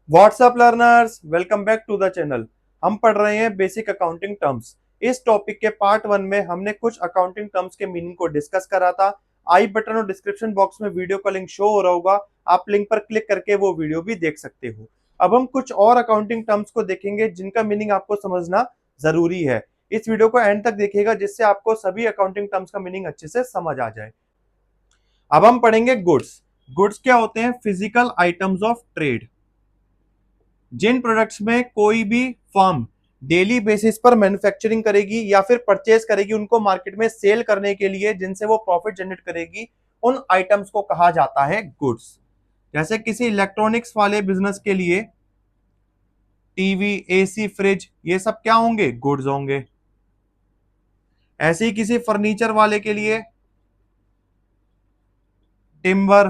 WhatsApp learners, welcome back to the channel. हम पढ़ रहे हैं बेसिक अकाउंटिंग टर्म्स। इस टॉपिक के पार्ट वन में हमने कुछ अकाउंटिंग टर्म्स के मीनिंग को डिस्कस करा था। आई बटन और डिस्क्रिप्शन बॉक्स में वीडियो का लिंक शो हो रहा होगा, आप लिंक पर क्लिक करके वो वीडियो भी देख सकते हो। अब हम कुछ और अकाउंटिंग टर्म्स को देखेंगे जिनका मीनिंग आपको समझना जरूरी है। इस वीडियो को एंड तक देखिएगा जिससे आपको सभी अकाउंटिंग टर्म्स का मीनिंग अच्छे से समझ आ जाए। अब हम पढ़ेंगे गुड्स। गुड्स क्या होते हैं? Physical items of trade. जिन प्रोडक्ट्स में कोई भी फर्म डेली बेसिस पर मैन्युफैक्चरिंग करेगी या फिर परचेज करेगी उनको मार्केट में सेल करने के लिए, जिनसे वो प्रॉफिट जनरेट करेगी, उन आइटम्स को कहा जाता है गुड्स। जैसे किसी इलेक्ट्रॉनिक्स वाले बिजनेस के लिए टीवी, एसी, फ्रिज, ये सब क्या होंगे? गुड्स होंगे। ऐसे ही किसी फर्नीचर वाले के लिए टिम्बर,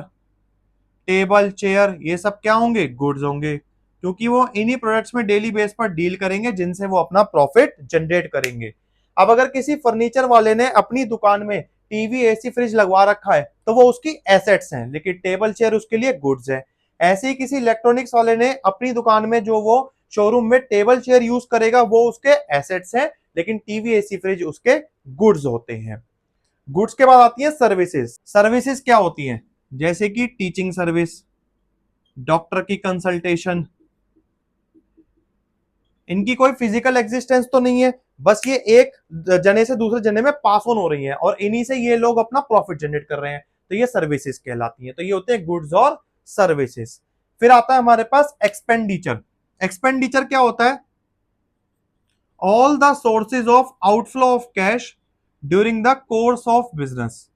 टेबल, चेयर, ये सब क्या होंगे? गुड्स होंगे, क्योंकि वो इन्हीं प्रोडक्ट्स में डेली बेस पर डील करेंगे जिनसे वो अपना प्रॉफिट जनरेट करेंगे। अब अगर किसी फर्नीचर वाले ने अपनी दुकान में टीवी, एसी, फ्रिज लगवा रखा है तो वो उसकी एसेट्स हैं, लेकिन टेबल, चेयर उसके लिए गुड्स है। ऐसे ही किसी इलेक्ट्रॉनिक्स वाले ने अपनी दुकान में जो वो शोरूम में टेबल, चेयर यूज करेगा वो उसके एसेट्स हैं, लेकिन टीवी, एसी, फ्रिज उसके गुड्स होते हैं। गुड्स के बाद आती है सर्विसेज। सर्विसेज क्या होती हैं? जैसे कि टीचिंग सर्विस, डॉक्टर की कंसल्टेशन। इनकी कोई फिजिकल एग्जिस्टेंस तो नहीं है, बस ये एक जने से दूसरे जने में पास ऑन हो रही है और इन्हीं से ये लोग अपना प्रॉफिट जनरेट कर रहे हैं, तो ये सर्विसेज कहलाती हैं। तो ये होते हैं गुड्स और सर्विसेज। फिर आता है हमारे पास एक्सपेंडिचर। एक्सपेंडिचर क्या होता है? All the sources of outflow of cash during the course of business.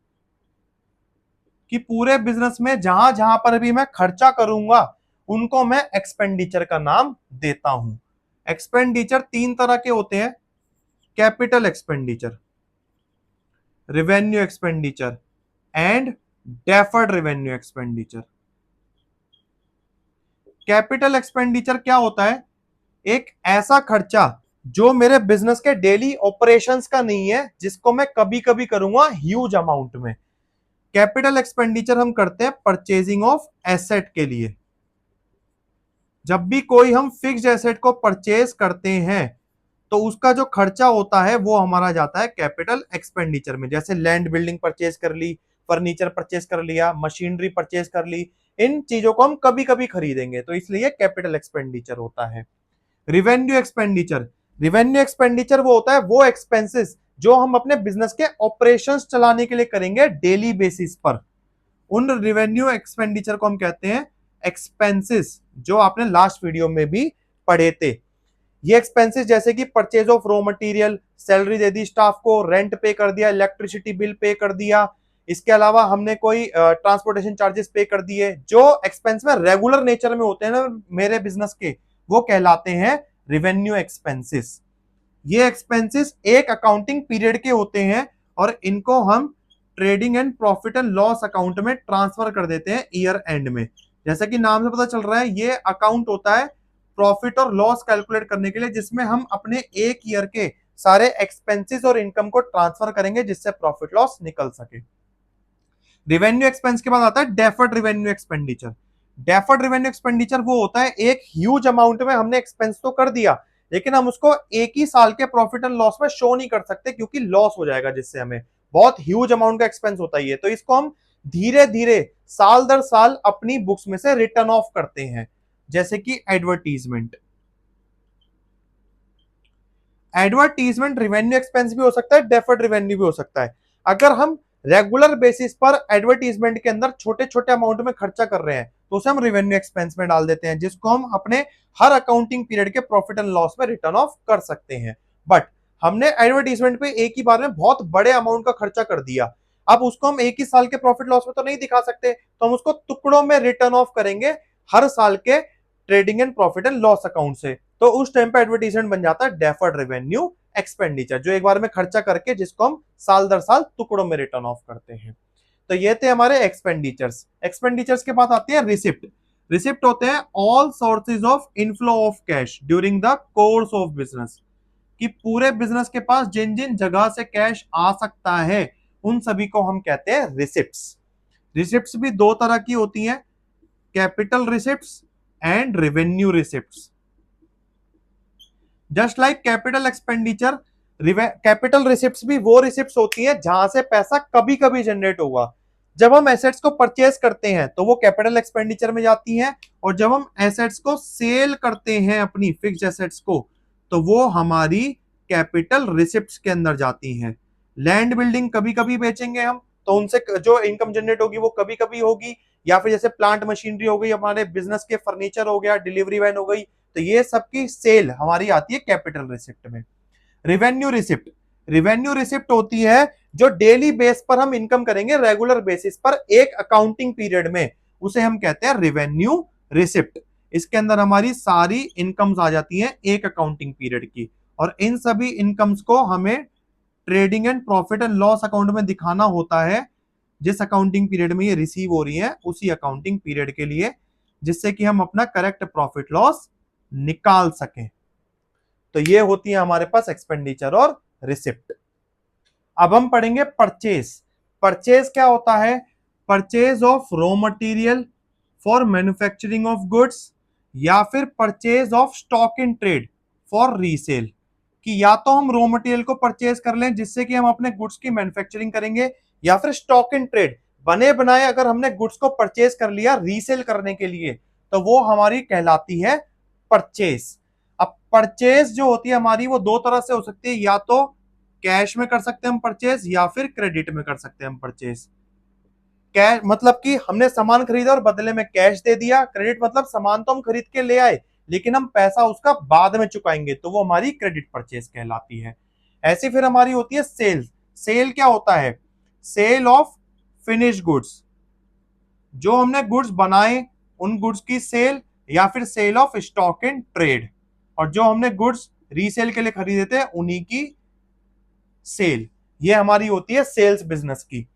कि पूरे बिजनेस में जहां जहां पर भी मैं खर्चा करूंगा उनको मैं एक्सपेंडिचर का नाम देता हूं। एक्सपेंडिचर तीन तरह के होते हैं: capital expenditure, revenue expenditure and deferred revenue expenditure. Capital expenditure क्या होता है? एक ऐसा खर्चा जो मेरे बिजनेस के डेली ऑपरेशंस का नहीं है, जिसको मैं कभी कभी करूंगा ह्यूज अमाउंट में। कैपिटल एक्सपेंडिचर हम करते हैं परचेजिंग ऑफ एसेट के लिए। जब भी कोई हम फिक्स्ड एसेट को परचेज करते हैं तो उसका जो खर्चा होता है वो हमारा जाता है कैपिटल एक्सपेंडिचर में। जैसे लैंड बिल्डिंग परचेज कर ली, फर्नीचर परचेज कर लिया, मशीनरी परचेज कर ली, इन चीजों को हम कभी कभी खरीदेंगे तो इसलिए कैपिटल एक्सपेंडिचर होता है। Revenue expenditure. रिवेन्यू एक्सपेंडिचर वो होता है वो एक्सपेंसेस जो हम अपने बिजनेस के ऑपरेशंस चलाने के लिए करेंगे डेली बेसिस पर। उन रिवेन्यू एक्सपेंडिचर को हम कहते हैं एक्सपेंसेस, जो आपने लास्ट वीडियो में भी पढ़े थे। ये एक्सपेंसेस जैसे कि purchase of raw material, salary they the staff को, रेंट पे कर दिया, इलेक्ट्रिसिटी बिल पे कर दिया, इसके अलावा हमने कोई ट्रांसपोर्टेशन चार्जेस पे कर दिए, जो एक्सपेंस में रेगुलर नेचर में होते हैं ना मेरे बिजनेस के, वो कहलाते हैं रिवेन्यू एक्सपेंसेस। ये एक्सपेंसेस एक अकाउंटिंग पीरियड के होते हैं और इनको हम trading and profit and loss account में ट्रांसफर कर देते हैं ईयर एंड में। जैसा कि नाम से पता चल रहा है, ये अकाउंट होता है प्रॉफिट और लॉस कैलकुलेट करने के लिए, जिसमें हम अपने एक ईयर के सारे एक्सपेंसेस और इनकम को ट्रांसफर करेंगे जिससे प्रॉफिट लॉस निकल सके। रिवेन्यू एक्सपेंस के बाद आता है deferred revenue expenditure. Deferred revenue expenditure वो होता है एक ह्यूज अमाउंट में हमने एक्सपेंस तो कर दिया, लेकिन हम उसको एक ही साल के प्रॉफिट एंड लॉस में शो नहीं कर सकते क्योंकि लॉस हो जाएगा, जिससे हमें बहुत ह्यूज अमाउंट का एक्सपेंस होता है। तो इसको हम धीरे धीरे साल दर साल अपनी बुक्स में से रिटर्न ऑफ करते हैं। जैसे कि एडवर्टीजमेंट। एडवर्टीजमेंट रिवेन्यू एक्सपेंस भी हो सकता है, डेफर्ड रिवेन्यू भी हो सकता है। अगर हम रेगुलर बेसिस पर एडवर्टीजमेंट के अंदर छोटे छोटे अमाउंट में खर्चा कर रहे हैं तो उसे हम रिवेन्यू एक्सपेंस में डाल देते हैं, जिसको हम अपने हर अकाउंटिंग पीरियड के प्रॉफिट एंड लॉस में रिटर्न ऑफ कर सकते हैं। बट हमने एडवर्टीजमेंट पे एक ही बार में बहुत बड़े अमाउंट का खर्चा कर दिया, अब उसको हम एक ही साल के प्रॉफिट लॉस में तो नहीं दिखा सकते, तो हम उसको टुकड़ों में रिटर्न ऑफ करेंगे हर साल के trading and profit and loss account से। तो उस टाइम पे एडवर्टीजमेंट बन जाता है डेफर्ड रेवेन्यू एक्सपेंडिचर, जो एक बार में खर्चा करके जिसको हम साल दर साल टुकड़ों में रिटर्न ऑफ करते हैं। तो ये थे हमारे एक्सपेंडिचर्स। एक्सपेंडिचर्स के बाद आती है रिसिप्ट। रिसिप्ट होते हैं all sources of inflow of cash during the course of business. कि पूरे बिजनेस के पास जिन जिन जगह से कैश आ सकता है उन सभी को हम कहते हैं रिसिप्ट्स। रिसिप्ट्स भी दो तरह की होती हैं, capital receipts and revenue receipts. Just like capital expenditure, capital receipts भी वो रिसिप्ट्स होती है जहां से पैसा कभी कभी जनरेट होगा। जब हम एसेट्स को परचेज करते हैं तो वो कैपिटल एक्सपेंडिचर में जाती हैं, और जब हम एसेट्स को सेल करते हैं अपनी फिक्स्ड एसेट्स को, तो वो हमारी कैपिटल रिसिप्ट्स के अंदर जाती हैं। लैंड बिल्डिंग कभी कभी बेचेंगे हम, तो उनसे जो इनकम जनरेट होगी वो कभी कभी होगी, या फिर जैसे प्लांट मशीनरी हो गई, हमारे बिजनेस के फर्नीचर हो गया, डिलीवरी वैन हो गई, तो ये सबकी सेल हमारी आती है कैपिटल रिसिप्ट में। रिवेन्यू रिसिप्ट, रिवेन्यू रिसिप्ट होती है जो डेली बेस पर हम इनकम करेंगे रेगुलर बेसिस पर एक अकाउंटिंग पीरियड में, उसे हम कहते हैं रिवेन्यू रिसिप्ट। इसके अंदर हमारी सारी इनकम्स आ जाती हैं एक अकाउंटिंग पीरियड की, और इन सभी इनकम्स को हमें trading and profit and loss account में दिखाना होता है, जिस अकाउंटिंग पीरियड में ये रिसीव हो रही है उसी अकाउंटिंग पीरियड के लिए, जिससे कि हम अपना करेक्ट प्रॉफिट लॉस निकाल सकें। तो ये होती है हमारे पास एक्सपेंडिचर और रिसिप्ट। अब हम पढ़ेंगे परचेज। परचेज क्या होता है? Purchase of raw material for manufacturing of goods, या फिर purchase of stock in trade for resale. कि या तो हम रॉ मटेरियल को परचेज कर लें जिससे कि हम अपने गुड्स की मैन्युफैक्चरिंग करेंगे, या फिर स्टॉक इन ट्रेड, बने बनाए अगर हमने गुड्स को परचेज कर लिया रीसेल करने के लिए, तो वो हमारी कहलाती है परचेज। अब परचेज जो होती है हमारी वो दो तरह से हो सकती है, या तो कैश में कर सकते हैं हम परचेज, या फिर क्रेडिट में कर सकते हैं हम परचेज। कैश मतलब कि हमने सामान खरीदा और बदले में कैश दे दिया। क्रेडिट मतलब सामान तो हम खरीद के ले आए लेकिन हम पैसा उसका बाद में चुकाएंगे, तो वो हमारी क्रेडिट परचेज कहलाती है। ऐसी फिर हमारी होती है सेल। सेल क्या होता है? सेल ऑफ फिनिश गुड्स, जो हमने गुड्स बनाए उन गुड्स की सेल, या फिर sale of stock in trade, और जो हमने गुड्स रीसेल के लिए खरीदे थे उन्हीं की सेल। ये हमारी होती है सेल्स बिजनेस की।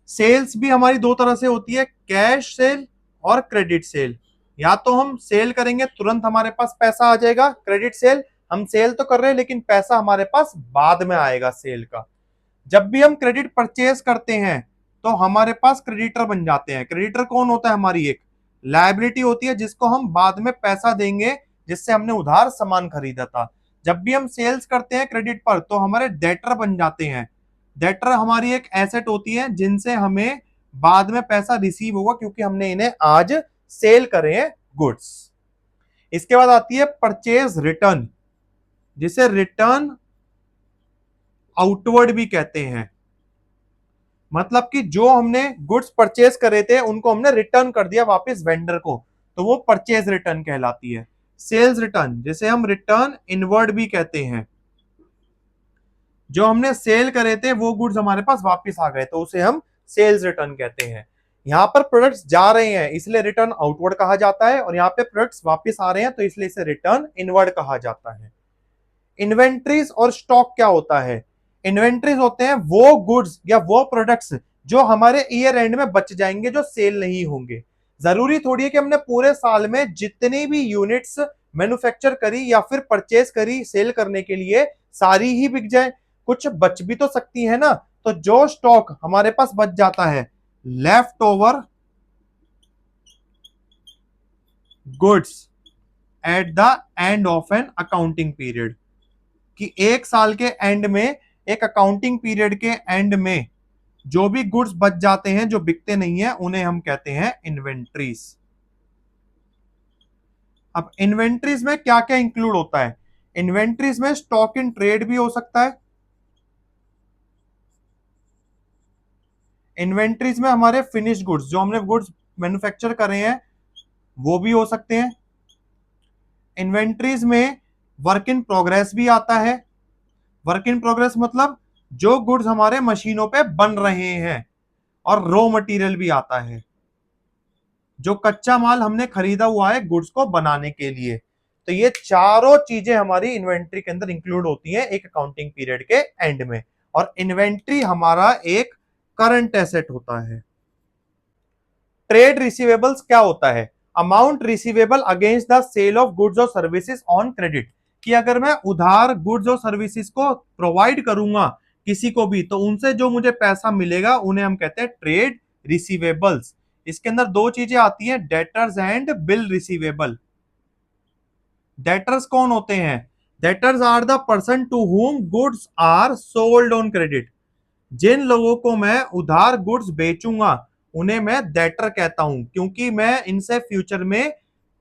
सेल्स भी हमारी दो तरह से होती है, कैश सेल और क्रेडिट सेल। या तो हम सेल करेंगे तुरंत हमारे पास पैसा आ जाएगा, क्रेडिट सेल हम सेल तो कर रहे हैं लेकिन पैसा हमारे पास बाद में आएगा सेल का। जब भी हम क्रेडिट परचेज करते हैं तो हमारे पास क्रेडिटर बन जाते हैं। क्रेडिटर कौन होता है? हमारी एक लायबिलिटी होती है जिसको हम बाद में पैसा देंगे, जिससे हमने उधार सामान खरीदा था। जब भी हम सेल्स करते हैं क्रेडिट पर तो हमारे डेटर बन जाते हैं। डेटर हमारी एक एसेट होती है जिनसे हमें बाद में पैसा रिसीव होगा क्योंकि हमने इन्हें आज सेल करे हैं गुड्स। इसके बाद आती है परचेज रिटर्न, जिसे रिटर्न आउटवर्ड भी कहते हैं। मतलब कि जो हमने गुड्स परचेज करे थे उनको हमने रिटर्न कर दिया वापस वेंडर को, तो वो परचेज रिटर्न कहलाती है। सेल्स रिटर्न, जिसे हम रिटर्न इनवर्ड भी कहते हैं, जो हमने सेल करे थे वो गुड्स हमारे पास वापस आ गए तो उसे हम सेल्स रिटर्न कहते हैं। यहां पर प्रोडक्ट्स जा रहे हैं इसलिए रिटर्न आउटवर्ड कहा जाता है, और यहाँ पे प्रोडक्ट्स वापस आ रहे हैं तो इसलिए इसे रिटर्न इनवर्ड कहा जाता है। इन्वेंट्रीज और स्टॉक क्या होता है? इन्वेंट्रीज होते हैं वो गुड्स या वो प्रोडक्ट्स जो हमारे ईयर एंड में बच जाएंगे, जो सेल नहीं होंगे। जरूरी थोड़ी है कि हमने पूरे साल में जितनी भी यूनिट्स मैन्युफैक्चर करी या फिर परचेज करी सेल करने के लिए सारी ही बिक जाए, कुछ बच भी तो सकती है ना। तो जो स्टॉक हमारे पास बच जाता है, left over goods at the end of an accounting period, कि एक साल के एंड में, एक अकाउंटिंग पीरियड के एंड में जो भी गुड्स बच जाते हैं जो बिकते नहीं है उन्हें हम कहते हैं इन्वेंट्रीज। अब इन्वेंट्रीज में क्या क्या इंक्लूड होता है? इन्वेंट्रीज में स्टॉक इन ट्रेड भी हो सकता है। इन्वेंट्रीज में हमारे फिनिश गुड्स, जो हमने गुड्स मैन्युफैक्चर करे हैं वो भी हो सकते हैं। इन्वेंट्रीज में वर्क इन प्रोग्रेस भी आता है। वर्क इन प्रोग्रेस मतलब जो गुड्स हमारे मशीनों पे बन रहे हैं, और रॉ मटेरियल भी आता है, जो कच्चा माल हमने खरीदा हुआ है गुड्स को बनाने के लिए। तो ये चारों चीजें हमारी इन्वेंट्री के अंदर इंक्लूड होती हैं एक अकाउंटिंग पीरियड के एंड में, और इन्वेंट्री हमारा एक करंट एसेट होता है। ट्रेड रिसीवेबल्स क्या होता है? Amount receivable against the sale of goods और सर्विसेज ऑन क्रेडिट, कि अगर मैं उधार गुड्स और सर्विसेज को प्रोवाइड करूंगा किसी को भी तो उनसे जो मुझे पैसा मिलेगा उन्हें हम कहते हैं ट्रेड रिसीवेबल्स। इसके अंदर दो चीजें आती हैं, debtors and bill receivable. Debtors कौन होते हैं? Debtors are the person to whom goods are sold on credit. जिन लोगों को मैं उधार गुड्स बेचूंगा उन्हें मैं डेटर कहता हूं, क्योंकि मैं इनसे फ्यूचर में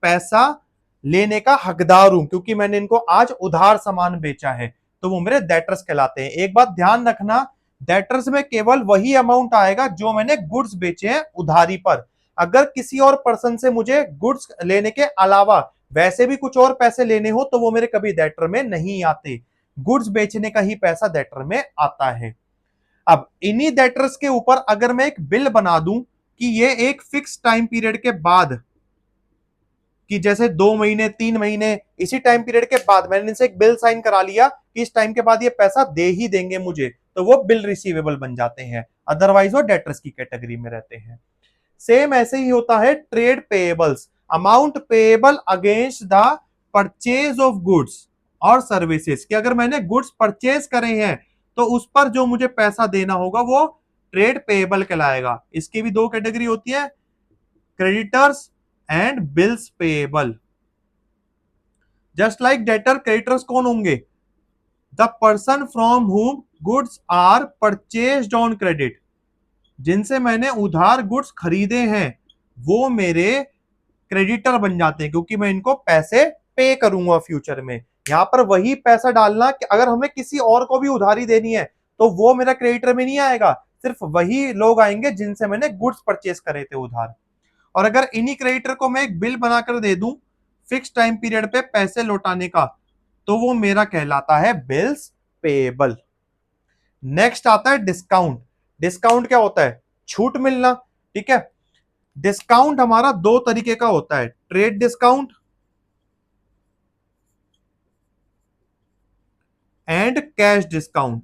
पैसा लेने का हकदार हूं, क्योंकि मैंने इनको आज उधार सामान बेचा है, तो वो मेरे डेटर्स कहलाते हैं। एक बात ध्यान रखना, डेटर्स में केवल वही अमाउंट आएगा जो मैंने गुड्स बेचे हैं उधारी पर। अगर किसी और पर्सन से मुझे गुड्स लेने के अलावा वैसे भी कुछ और पैसे लेने हो तो वो मेरे कभी डेटर में नहीं आते। गुड्स बेचने का ही पैसा डेटर में आता है। अब इन्हीं डेटर्स के ऊपर अगर मैं एक बिल बना दूं कि ये एक फिक्स टाइम पीरियड के बाद, कि जैसे 2 महीने 3 महीने, इसी टाइम पीरियड के बाद मैंने इनसे एक बिल साइन करा लिया कि इस टाइम के बाद ये पैसा दे ही देंगे मुझे, तो वो बिल रिसीवेबल बन जाते हैं, अदरवाइज वो डेटर्स की कैटेगरी में रहते हैं। सेम ऐसे ही होता है trade payables, amount payable against the purchase of goods और सर्विसेज, कि अगर मैंने गुड्स परचेज करे हैं तो उस पर जो मुझे पैसा देना होगा वो ट्रेड पेएबल कहलाएगा। इसकी भी दो कैटेगरी होती है, creditors and bills payable. Just like debtor, creditors कौन होंगे? The person from whom goods are purchased on credit. जिनसे मैंने उधार गुड्स खरीदे हैं वो मेरे क्रेडिटर बन जाते हैं, क्योंकि मैं इनको पैसे पे करूंगा फ्यूचर में। यहां पर वही पैसा डालना कि अगर हमें किसी और को भी उधारी देनी है तो वो मेरा क्रेडिटर में नहीं आएगा, सिर्फ वही लोग आएंगे जिनसे मैंने गुड्स परचेज करे थे उधार। और अगर इन्हीं क्रेडिटर को मैं एक बिल बनाकर दे दूं फिक्स टाइम पीरियड पे पैसे लौटाने का, तो वो मेरा कहलाता है बिल्स पेएबल। नेक्स्ट आता है डिस्काउंट। डिस्काउंट क्या होता है? छूट मिलना। ठीक है, डिस्काउंट हमारा दो तरीके का होता है, trade discount and cash discount.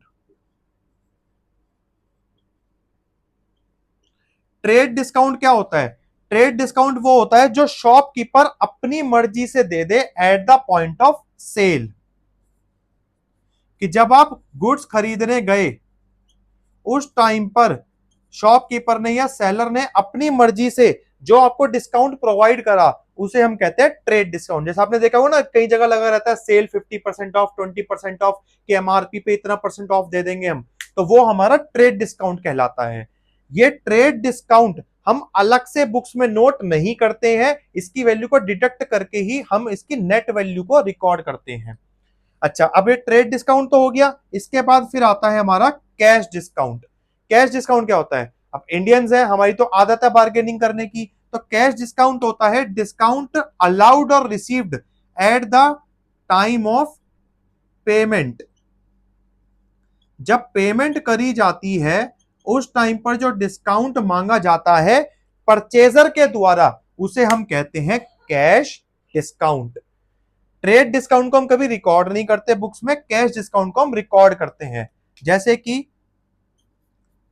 Trade discount क्या होता है? ट्रेड डिस्काउंट वो होता है जो शॉपकीपर अपनी मर्जी से दे दे at the point of sale, कि जब आप गुड्स खरीदने गए उस टाइम पर शॉपकीपर ने या सेलर ने अपनी मर्जी से जो आपको डिस्काउंट प्रोवाइड करा उसे हम कहते हैं ट्रेड डिस्काउंट। जैसे आपने देखा होगा ना, कई जगह लगा रहता है सेल 50% ऑफ, 20% ऑफ, कि एमआरपी पे इतना परसेंट ऑफ दे देंगे हम, तो वो हमारा ट्रेड डिस्काउंट कहलाता है। ये ट्रेड डिस्काउंट हम अलग से बुक्स में नोट नहीं करते हैं, इसकी वैल्यू को डिडक्ट करके ही हम इसकी नेट वैल्यू को रिकॉर्ड करते हैं। अच्छा, अब ये ट्रेड डिस्काउंट तो हो गया, इसके बाद फिर आता है हमारा कैश डिस्काउंट। कैश डिस्काउंट क्या होता है? अब इंडियंस है, हमारी तो आदत है बार्गेनिंग करने की, तो कैश डिस्काउंट होता है डिस्काउंट अलाउड और received at the time of payment. जब पेमेंट करी जाती है उस टाइम पर जो डिस्काउंट मांगा जाता है परचेजर के द्वारा उसे हम कहते हैं कैश डिस्काउंट। ट्रेड डिस्काउंट को हम कभी रिकॉर्ड नहीं करते बुक्स में, कैश डिस्काउंट को हम रिकॉर्ड करते हैं। जैसे कि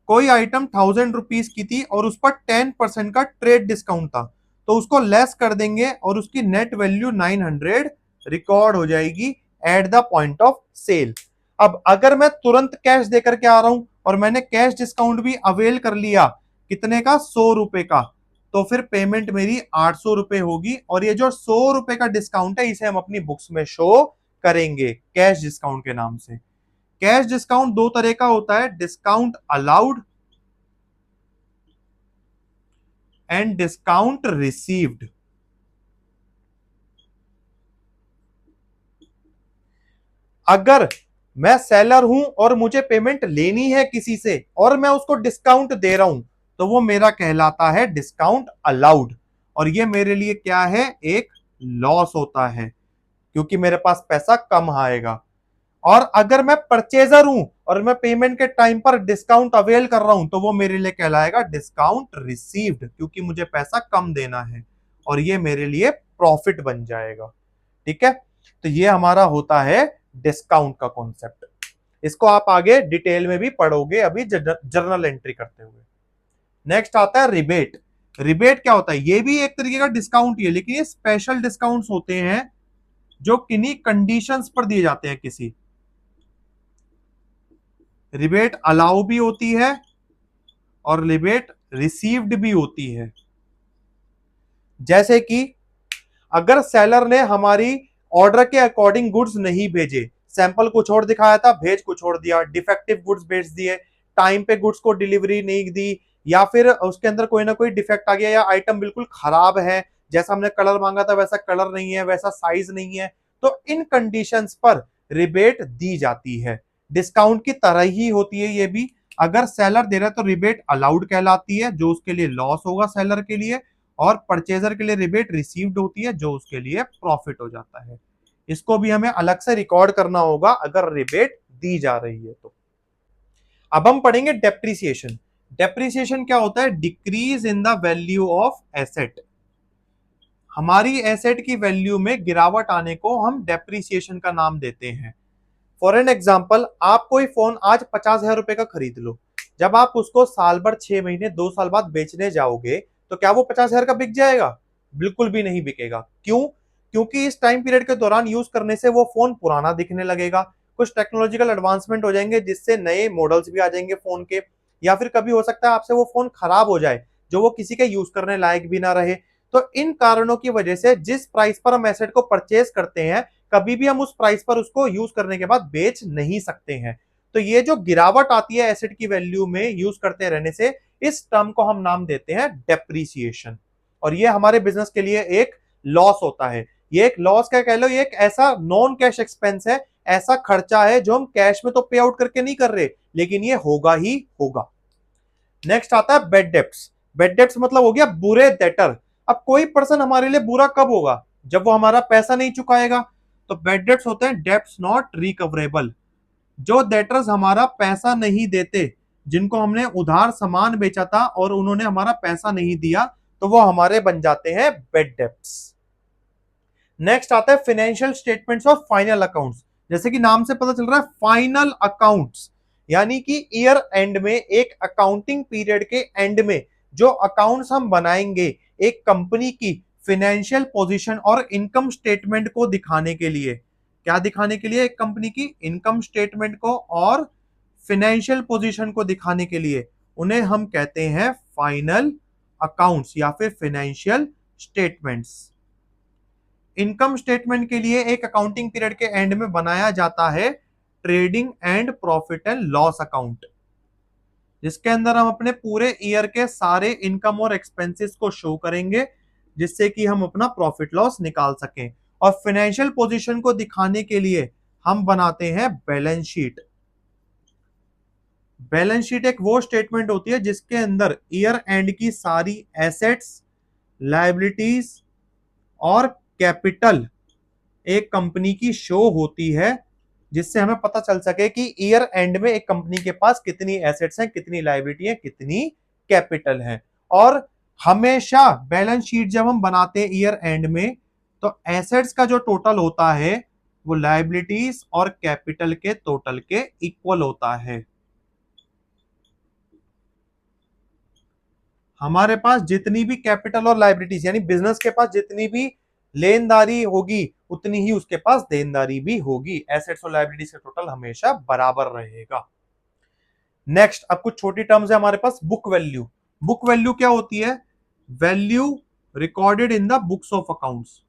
कोई आइटम 1000 रुपीज की थी और उस पर 10% का ट्रेड डिस्काउंट था, तो उसको लेस कर देंगे और उसकी नेट वैल्यू 900 रिकॉर्ड हो जाएगी at the point of sale. अब अगर मैं तुरंत कैश देकर के आ रहा हूं और मैंने कैश डिस्काउंट भी अवेल कर लिया, कितने का? 100 रुपए का, तो फिर पेमेंट मेरी 800 रुपए होगी, और ये जो 100 रुपए का डिस्काउंट है इसे हम अपनी बुक्स में शो करेंगे कैश डिस्काउंट के नाम से। कैश डिस्काउंट दो तरह का होता है, discount allowed and discount received. अगर मैं सेलर हूं और मुझे पेमेंट लेनी है किसी से और मैं उसको डिस्काउंट दे रहा हूं, तो वो मेरा कहलाता है डिस्काउंट अलाउड, और ये मेरे लिए क्या है? एक लॉस होता है, क्योंकि मेरे पास पैसा कम आएगा। और अगर मैं परचेजर हूं और मैं पेमेंट के टाइम पर डिस्काउंट अवेल कर रहा हूं, तो वो मेरे लिए कहलाएगा डिस्काउंट रिसीव्ड, क्योंकि मुझे पैसा कम देना है, और ये मेरे लिए प्रॉफिट बन जाएगा। ठीक है, तो ये हमारा होता है डिस्काउंट का कॉन्सेप्ट। इसको आप आगे डिटेल में भी पढ़ोगे अभी जर्नल एंट्री करते हुए। नेक्स्ट आता है रिबेट। रिबेट क्या होता है? ये भी एक तरीके का डिस्काउंट ही है, लेकिन ये स्पेशल डिस्काउंट्स होते हैं जो किन्हीं कंडीशंस पर दिए जाते हैं किसी। रिबेट अलाउ भी होती है और रिबेट रिसीव्ड भी होती है। जैसे कि अगर सेलर ने हमारी ऑर्डर के अकॉर्डिंग गुड्स नहीं भेजे, सैंपल कुछ और दिखाया था, भेज कुछ और दिया, डिफेक्टिव गुड्स भेज दिए, टाइम पे गुड्स को डिलीवरी नहीं दी, या फिर उसके अंदर कोई ना कोई डिफेक्ट आ गया, या आइटम बिल्कुल खराब है, जैसा हमने कलर मांगा था वैसा कलर नहीं है, वैसा साइज नहीं है, तो इन कंडीशंस पर रिबेट दी जाती है। डिस्काउंट की तरह ही होती है ये भी। अगर सेलर दे रहा है तो रिबेट अलाउड कहलाती है, जो उसके लिए लॉस होगा सेलर के लिए, और परचेजर के लिए रिबेट रिसीव्ड होती है, जो उसके लिए प्रॉफिट हो जाता है। इसको भी हमें अलग से रिकॉर्ड करना होगा अगर रिबेट दी जा रही है तो। अब हम पढ़ेंगे डेप्रिसिएशन। डेप्रिसिएशन क्या होता है? Decrease in the value of asset. हमारी एसेट की वैल्यू में गिरावट आने को हम डेप्रिसिएशन का नाम देते हैं। फॉर एन एग्जाम्पल, आप कोई फोन आज 50,000 रुपए का खरीद लो, जब आप उसको साल भर, 6 महीने, 2 साल बाद बेचने जाओगे तो क्या वो 50,000 का बिक जाएगा? बिल्कुल भी नहीं बिकेगा। क्यों? क्योंकि इस टाइम पीरियड के दौरान यूज करने से वो फोन पुराना दिखने लगेगा, कुछ टेक्नोलॉजिकल एडवांसमेंट हो जाएंगे जिससे नए मॉडल्स भी आ जाएंगे फोन के, या फिर कभी हो सकता है आपसे वो फोन खराब हो जाए जो वो किसी के यूज करने लायक भी ना रहे। तो इन कारणों की वजह से जिस प्राइस पर हम एसेट को परचेज करते हैं, कभी भी हम उस प्राइस पर उसको यूज करने के बाद बेच नहीं सकते हैं। तो ये जो गिरावट आती है एसेट की वैल्यू में यूज करते रहने से, इस टर्म को हम नाम देते हैं डेप्रीसिएशन। और ये हमारे बिजनेस के लिए एक लॉस होता है। ये एक लॉस क्या कह लो, ये एक ऐसा नॉन कैश एक्सपेंस है, ऐसा खर्चा है जो हम कैश में तो पे आउट करके नहीं कर रहे, लेकिन ये होगा ही होगा। नेक्स्ट आता है बेड डेप्स। बेड डेप्स मतलब हो गया बुरे डेटर। अब कोई पर्सन हमारे लिए बुरा कब होगा? जब वो हमारा पैसा नहीं चुकाएगा। तो बेड डेट्स होते हैं डेप्स नॉट रिकवरेबल। जो डेटर्स हमारा पैसा नहीं देते, जिनको हमने उधार सामान बेचा था और उन्होंने हमारा पैसा नहीं दिया, तो वो हमारे बन जाते हैं बेड डेप्स। नेक्स्ट आता है financial statements of final accounts. जैसे कि नाम से पता चल रहा है फाइनल अकाउंट्स, यानी कि ईयर एंड में, एक अकाउंटिंग पीरियड के एंड में जो अकाउंट्स हम बनाएंगे एक कंपनी की फाइनेंशियल पोजीशन और इनकम स्टेटमेंट को दिखाने के लिए। क्या दिखाने के लिए? एक कंपनी की इनकम स्टेटमेंट को और फाइनेंशियल पोजीशन को दिखाने के लिए उन्हें हम कहते हैं फाइनल अकाउंट्स या फिर फाइनेंशियल स्टेटमेंट्स। इनकम स्टेटमेंट के लिए एक अकाउंटिंग पीरियड के एंड में बनाया जाता है trading and profit and loss account, जिसके अंदर हम अपने पूरे ईयर के सारे इनकम और एक्सपेंसेस को शो करेंगे, जिससे कि हम अपना प्रॉफिट लॉस निकाल सकें। और फाइनेंशियल पोजीशन को दिखाने के लिए हम बनाते हैं बैलेंस शीट। बैलेंस शीट एक वो स्टेटमेंट होती है जिसके अंदर ईयर एंड की सारी एसेट्स, लायबिलिटीज और कैपिटल एक कंपनी की शो होती है, जिससे हमें पता चल सके कि ईयर एंड में एक कंपनी के पास कितनी एसेट्स हैं, कितनी लायबिलिटी है, कितनी कैपिटल है। और हमेशा बैलेंस शीट जब हम बनाते हैं ईयर एंड में, तो एसेट्स का जो टोटल होता है वो लायबिलिटीज और कैपिटल के टोटल के इक्वल होता है। हमारे पास जितनी भी कैपिटल और लायबिलिटीज, यानी बिजनेस के पास जितनी भी लेनदारी होगी उतनी ही उसके पास देनदारी भी होगी। एसेट्स और लायबिलिटीज का टोटल हमेशा बराबर रहेगा। नेक्स्ट, अब कुछ छोटी टर्म्स है हमारे पास। Book value. बुक वैल्यू क्या होती है? Value recorded in the books of accounts.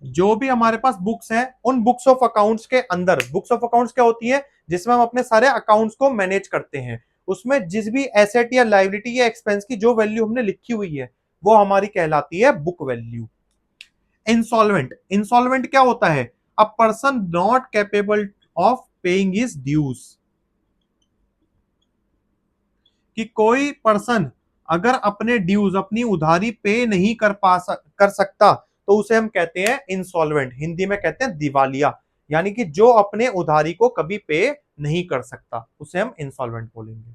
जो भी हमारे पास बुक्स हैं, उन बुक्स ऑफ अकाउंट्स के अंदर, बुक्स ऑफ अकाउंट्स क्या होती है? जिसमें हम अपने सारे अकाउंट्स को मैनेज करते हैं। उसमें जिस भी एसेट या लायबिलिटी या एक्सपेंस की जो वैल्यू हमने लिखी हुई है वो हमारी कहलाती है बुक वैल्यू। इंसॉल्वेंट। इंसॉल्वेंट क्या होता है? A person not capable of paying his dues. कि कोई पर्सन अगर अपने ड्यूज, अपनी उधारी पे नहीं कर सकता, तो उसे हम कहते हैं इंसॉल्वेंट। हिंदी में कहते हैं दिवालिया। यानी कि जो अपने उधारी को कभी पे नहीं कर सकता, उसे हम इंसॉल्वेंट बोलेंगे।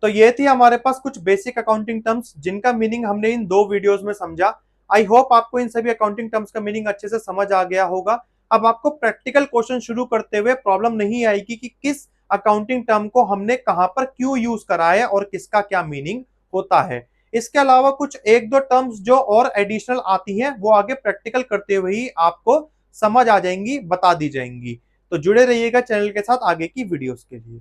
तो ये थी हमारे पास कुछ बेसिक अकाउंटिंग टर्म्स जिनका मीनिंग हमने इन 2 वीडियोस में समझा। आई होप आपको इन सभी अकाउंटिंग टर्म्स का मीनिंग अच्छे से समझ आ गया होगा। अब आपको प्रैक्टिकल क्वेश्चन शुरू करते हुए प्रॉब्लम नहीं आएगी कि किस अकाउंटिंग टर्म को हमने कहां पर क्यों यूज करा है और किसका क्या मीनिंग होता है। इसके अलावा कुछ 1-2 टर्म्स जो और एडिशनल आती हैं वो आगे प्रैक्टिकल करते हुए ही आपको समझ आ जाएंगी, बता दी जाएंगी। तो जुड़े रहिएगा चैनल के साथ आगे की वीडियोस के लिए।